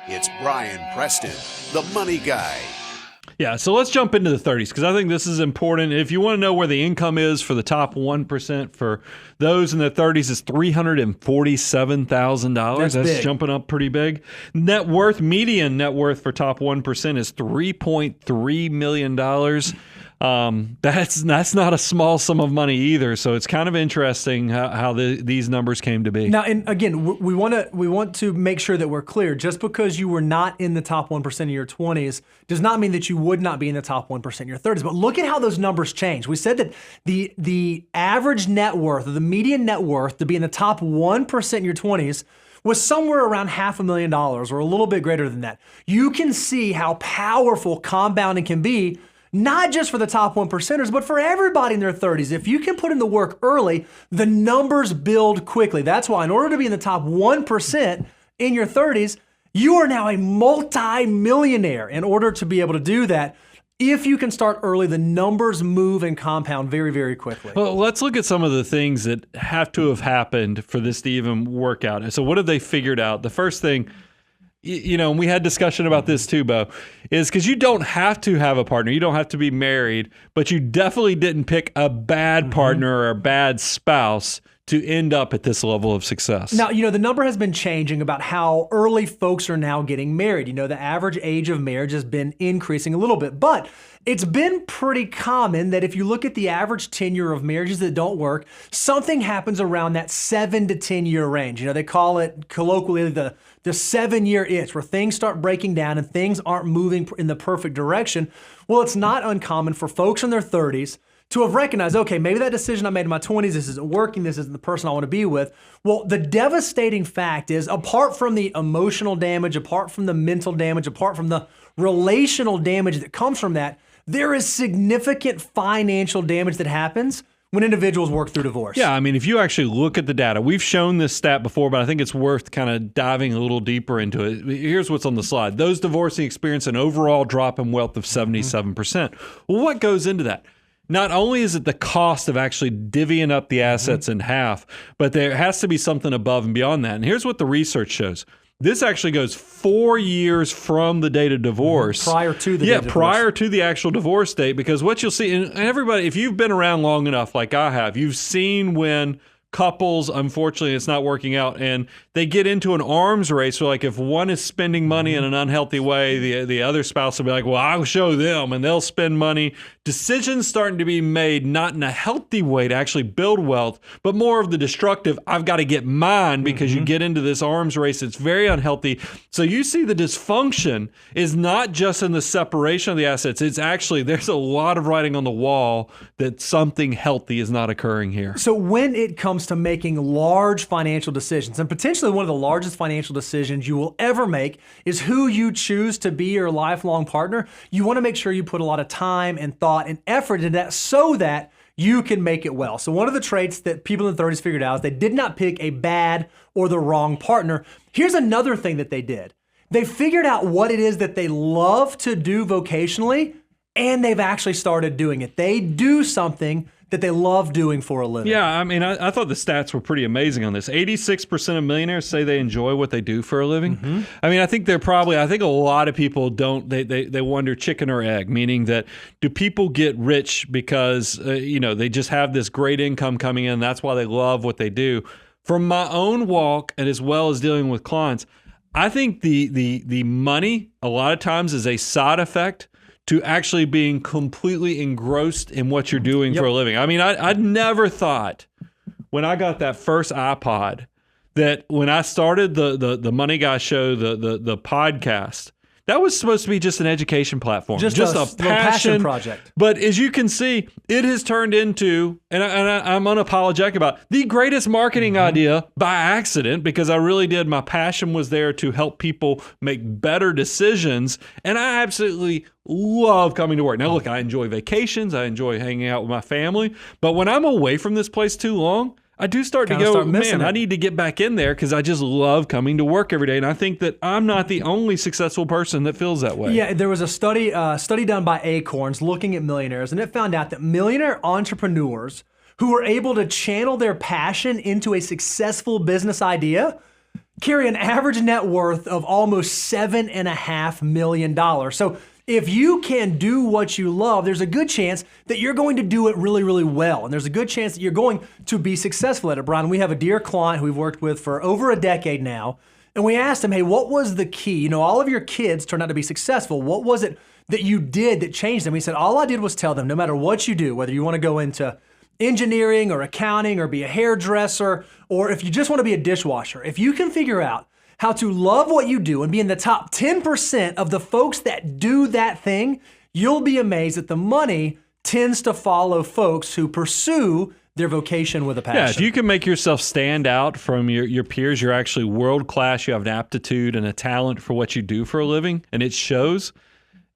It's Brian Preston, the money guy. Yeah, so let's jump into the 30s because I think this is important. If you want to know where the income is for the top 1%, for those in their 30s, it's $347,000. That's jumping up pretty big. Net worth, median net worth for top 1% is $3.3 million. That's not a small sum of money either. So it's kind of interesting how these numbers came to be. Now, and again, we want to make sure that we're clear. Just because you were not in the top 1% of your 20s does not mean that you would not be in the top 1% in your 30s. But look at how those numbers change. We said that the average net worth, or the median net worth, to be in the top 1% in your 20s was somewhere around $500,000 or a little bit greater than that. You can see how powerful compounding can be, not just for the top 1%ers, but for everybody in their 30s. If you can put in the work early, the numbers build quickly. That's why in order to be in the top 1% in your 30s, you are now a multi-millionaire. In order to be able to do that, if you can start early, the numbers move and compound very, very quickly. Well, let's look at some of the things that have to have happened for this to even work out. And so what have they figured out? The first thing, you know, and we had discussion about this too, Bo, is because you don't have to have a partner. You don't have to be married, but you definitely didn't pick a bad partner or a bad spouse to end up at this level of success. Now, you know, the number has been changing about how early folks are now getting married. You know, the average age of marriage has been increasing a little bit, but it's been pretty common that if you look at the average tenure of marriages that don't work, something happens around that 7 to 10 year range. You know, they call it colloquially the 7-year itch, where things start breaking down and things aren't moving in the perfect direction. Well, it's not uncommon for folks in their 30s to have recognized, okay, maybe that decision I made in my 20s, this isn't working, this isn't the person I want to be with. Well, the devastating fact is, apart from the emotional damage, apart from the mental damage, apart from the relational damage that comes from that, there is significant financial damage that happens when individuals work through divorce. Yeah, I mean, if you actually look at the data, we've shown this stat before, but I think it's worth kind of diving a little deeper into it. Here's what's on the slide. Those divorcing experience an overall drop in wealth of 77%. Well, what goes into that? Not only is it the cost of actually divvying up the assets in half, but there has to be something above and beyond that. And here's what the research shows. This actually goes 4 years from the date of divorce. Prior to the date of divorce. Prior to the actual divorce date, because what you'll see, and everybody, if you've been around long enough like I have, you've seen when couples, unfortunately, it's not working out, and they get into an arms race. So like if one is spending money in an unhealthy way, the other spouse will be like, well, I'll show them, and they'll spend money. Decisions starting to be made not in a healthy way to actually build wealth, but more of the destructive, I've got to get mine, because you get into this arms race. It's very unhealthy. So you see the dysfunction is not just in the separation of the assets. It's actually, there's a lot of writing on the wall that something healthy is not occurring here. So when it comes to making large financial decisions, and potentially one of the largest financial decisions you will ever make is who you choose to be your lifelong partner, you want to make sure you put a lot of time and thought and effort into that so that you can make it well. So one of the traits that people in the 30s figured out is they did not pick a bad or the wrong partner. Here's another thing that they did. They figured out what it is that they love to do vocationally, and they've actually started doing it. They do something that they love doing for a living. Yeah, I mean, I thought the stats were pretty amazing on this. 86% of millionaires say they enjoy what they do for a living. I mean, I think a lot of people don't, they wonder chicken or egg, meaning that do people get rich because, they just have this great income coming in, that's why they love what they do. From my own walk, and as well as dealing with clients, I think the money a lot of times is a side effect to actually being completely engrossed in what you're doing for a living. I mean, I'd never thought when I got that first iPod that when I started the Money Guy show, the podcast, that was supposed to be just an education platform, just a passion project. But as you can see, it has turned into, and I'm unapologetic about it, the greatest marketing idea by accident, because I really did. My passion was there to help people make better decisions, and I absolutely love coming to work. Now, look, I enjoy vacations. I enjoy hanging out with my family. But when I'm away from this place too long, I do start to go, man, I need to get back in there because I just love coming to work every day. And I think that I'm not the only successful person that feels that way. Yeah, there was a study done by Acorns looking at millionaires, and it found out that millionaire entrepreneurs who were able to channel their passion into a successful business idea carry an average net worth of almost $7.5 million. So if you can do what you love, there's a good chance that you're going to do it really, really well. And there's a good chance that you're going to be successful at it. Brian, we have a dear client who we've worked with for over a decade now. And we asked him, hey, what was the key? You know, all of your kids turned out to be successful. What was it that you did that changed them? He said, all I did was tell them, no matter what you do, whether you want to go into engineering or accounting or be a hairdresser, or if you just want to be a dishwasher, if you can figure out how to love what you do and be in the top 10% of the folks that do that thing, you'll be amazed that the money tends to follow folks who pursue their vocation with a passion. Yeah, if you can make yourself stand out from your peers, you're actually world class, you have an aptitude and a talent for what you do for a living, and it shows,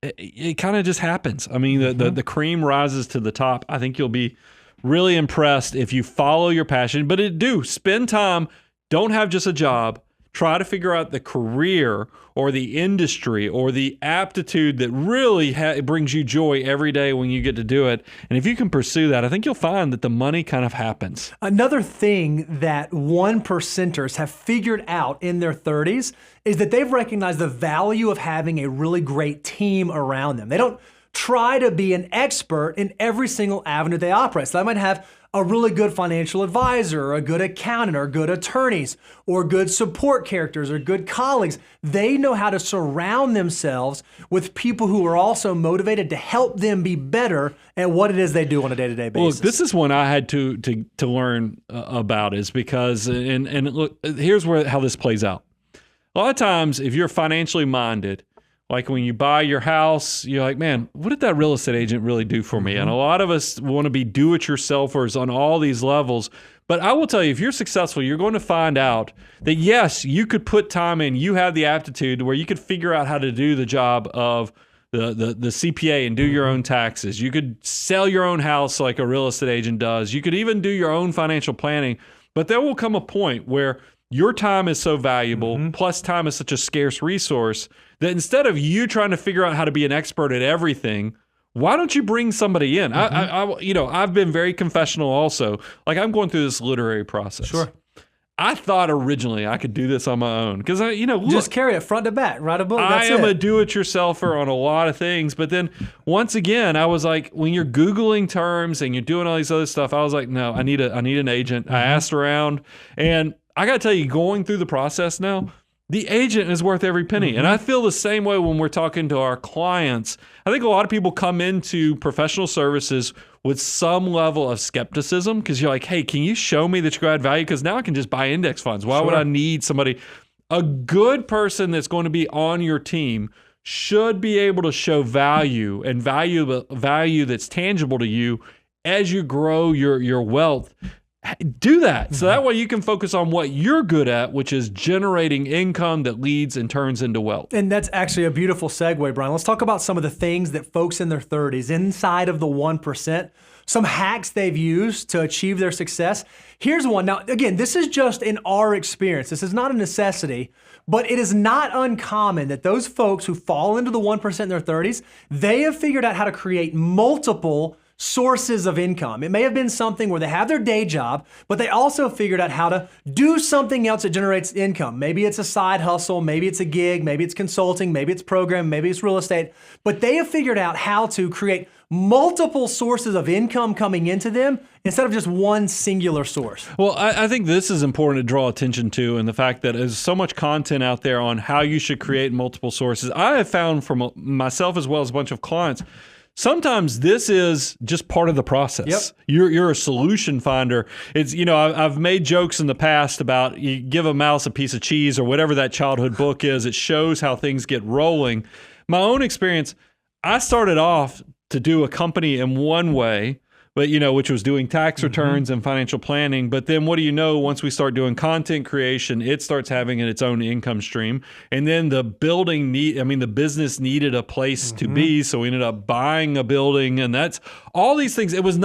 it kind of just happens. I mean, the cream rises to the top. I think you'll be really impressed if you follow your passion, but spend time, don't have just a job. Try to figure out the career or the industry or the aptitude that really brings you joy every day when you get to do it. And if you can pursue that, I think you'll find that the money kind of happens. Another thing that 1%ers have figured out in their 30s is that they've recognized the value of having a really great team around them. They don't try to be an expert in every single avenue they operate. So they might have a really good financial advisor, or a good accountant, or good attorneys, or good support characters, or good colleagues. They know how to surround themselves with people who are also motivated to help them be better at what it is they do on a day-to-day basis. Look, this is one I had to learn about, is because, and look, here's how this plays out. A lot of times, if you're financially minded, like when you buy your house, you're like, man, what did that real estate agent really do for me? And a lot of us want to be do-it-yourselfers on all these levels. But I will tell you, if you're successful, you're going to find out that, yes, you could put time in. You have the aptitude where you could figure out how to do the job of the CPA and do your own taxes. You could sell your own house like a real estate agent does. You could even do your own financial planning. But there will come a point where your time is so valuable, plus time is such a scarce resource, that instead of you trying to figure out how to be an expert at everything, why don't you bring somebody in? I've been very confessional also. Like, I'm going through this literary process. Sure. I thought originally I could do this on my own because just carry it front to back, write a book. I am a do-it-yourselfer on a lot of things, but then once again, I was like, when you're Googling terms and you're doing all these other stuff, I was like, no, I need an agent. I asked around, and I got to tell you, going through the process now, the agent is worth every penny. And I feel the same way when we're talking to our clients. I think a lot of people come into professional services with some level of skepticism because you're like, hey, can you show me that you add value? Because now I can just buy index funds. Why would I need somebody? A good person that's going to be on your team should be able to show value and value that's tangible to you as you grow your wealth. Do that. So that way you can focus on what you're good at, which is generating income that leads and turns into wealth. And that's actually a beautiful segue, Brian. Let's talk about some of the things that folks in their 30s, inside of the 1%, some hacks they've used to achieve their success. Here's one. Now, again, this is just in our experience. This is not a necessity, but it is not uncommon that those folks who fall into the 1% in their 30s, they have figured out how to create multiple sources of income. It may have been something where they have their day job, but they also figured out how to do something else that generates income. Maybe it's a side hustle, maybe it's a gig, maybe it's consulting, maybe it's programming, maybe it's real estate, but they have figured out how to create multiple sources of income coming into them instead of just one singular source. Well, I think this is important to draw attention to, and the fact that there's so much content out there on how you should create multiple sources. I have found from myself as well as a bunch of clients, sometimes this is just part of the process. Yep. You're a solution finder. It's, I've made jokes in the past about you give a mouse a piece of cheese or whatever that childhood book is. It shows how things get rolling. My own experience, I started off to do a company in one way, but which was doing tax returns and financial planning. But then what do you know, once we start doing content creation, it starts having its own income stream. And then the business needed a place to be. So we ended up buying a building, and that's all these things. It was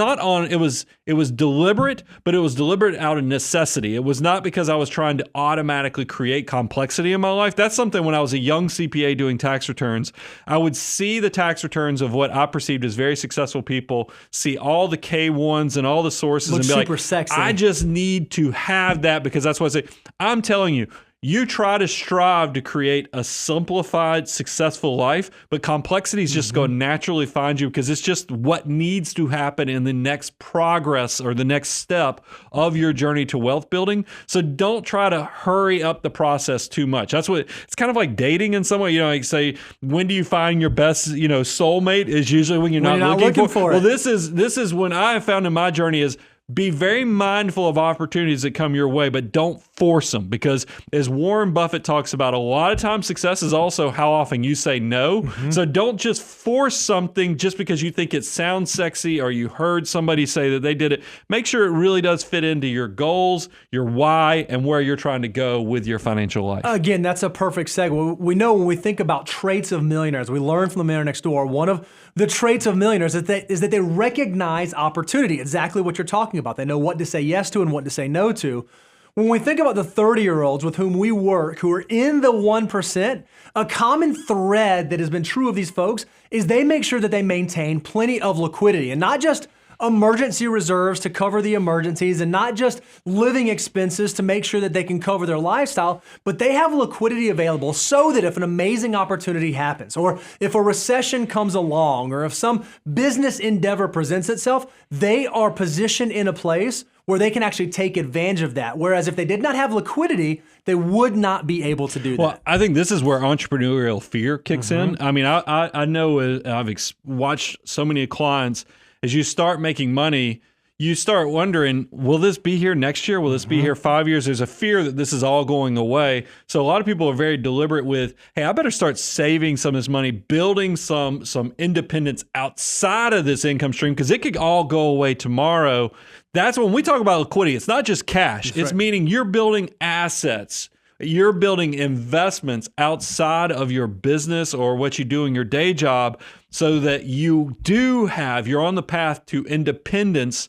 deliberate, but it was deliberate out of necessity. It was not because I was trying to automatically create complexity in my life. That's something when I was a young CPA doing tax returns, I would see the tax returns of what I perceived as very successful people, see all the K1s and all the sources, and be super like, sexy. I just need to have that because that's what I say. I'm telling you, you try to strive to create a simplified, successful life, but complexity is just going to naturally find you because it's just what needs to happen in the next progress or the next step of your journey to wealth building. So don't try to hurry up the process too much. That's what it's kind of like dating in some way. You know, like say, when do you find your best, soulmate? Is usually when you're not looking for it. Well, this is when I have found in my journey is be very mindful of opportunities that come your way, but don't force them, because as Warren Buffett talks about, a lot of times success is also how often you say no. So don't just force something just because you think it sounds sexy or you heard somebody say that they did it. Make sure it really does fit into your goals, your why, and where you're trying to go with your financial life. Again, that's a perfect segue. We know when we think about traits of millionaires, we learn from the Millionaire Next Door, one of the traits of millionaires is that they recognize opportunity, exactly what you're talking about. They know what to say yes to and what to say no to. When we think about the 30-year-olds with whom we work, who are in the 1%, a common thread that has been true of these folks is they make sure that they maintain plenty of liquidity, and not just emergency reserves to cover the emergencies, and not just living expenses to make sure that they can cover their lifestyle, but they have liquidity available so that if an amazing opportunity happens, or if a recession comes along, or if some business endeavor presents itself, they are positioned in a place where they can actually take advantage of that. Whereas if they did not have liquidity, they would not be able to do that. Well, I think this is where entrepreneurial fear kicks in. I mean, I know I've watched so many clients. As you start making money, you start wondering, will this be here next year? Will this be here 5 years? There's a fear that this is all going away. So a lot of people are very deliberate with, hey, I better start saving some of this money, building some independence outside of this income stream, because it could all go away tomorrow. That's when we talk about liquidity. It's not just cash. It's meaning you're building assets. You're building investments outside of your business or what you do in your day job, so that you're on the path to independence,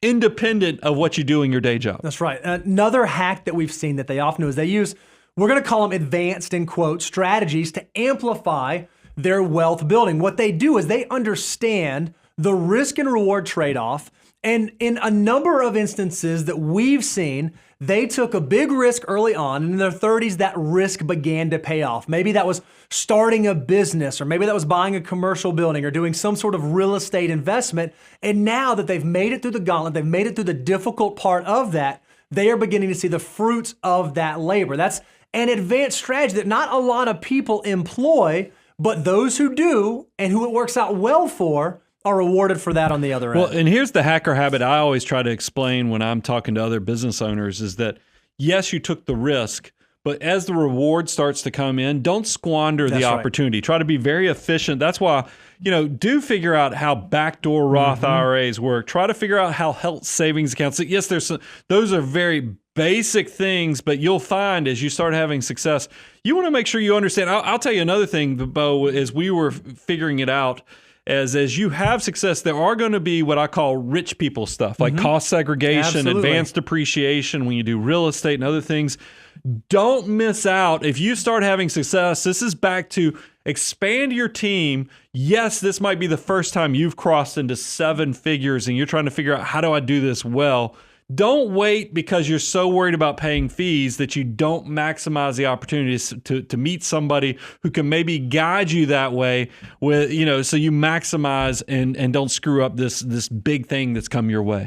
independent of what you do in your day job. That's right. Another hack that we've seen that they often do is they use, we're going to call them advanced, in quote, strategies to amplify their wealth building. What they do is they understand the risk and reward trade-off. And in a number of instances that we've seen, they took a big risk early on, and in their 30s, that risk began to pay off. Maybe that was starting a business, or maybe that was buying a commercial building or doing some sort of real estate investment. And now that they've made it through the gauntlet, they've made it through the difficult part of that, they are beginning to see the fruits of that labor. That's an advanced strategy that not a lot of people employ, but those who do and who it works out well for are rewarded for that on the other end. Well, and here's the hacker habit I always try to explain when I'm talking to other business owners is that, yes, you took the risk, but as the reward starts to come in, don't squander the opportunity. Try to be very efficient. That's why, do figure out how backdoor Roth IRAs work. Try to figure out how health savings accounts. Yes, those are very basic things, but you'll find as you start having success, you want to make sure you understand. I'll tell you another thing, Bo, as we were figuring it out, as you have success, there are going to be what I call rich people stuff, like cost segregation, advanced depreciation, when you do real estate and other things. Don't miss out. If you start having success, this is back to expand your team. Yes, this might be the first time you've crossed into 7 figures and you're trying to figure out, how do I do this well? Don't wait because you're so worried about paying fees that you don't maximize the opportunities to meet somebody who can maybe guide you that way with, so you maximize and don't screw up this big thing that's come your way.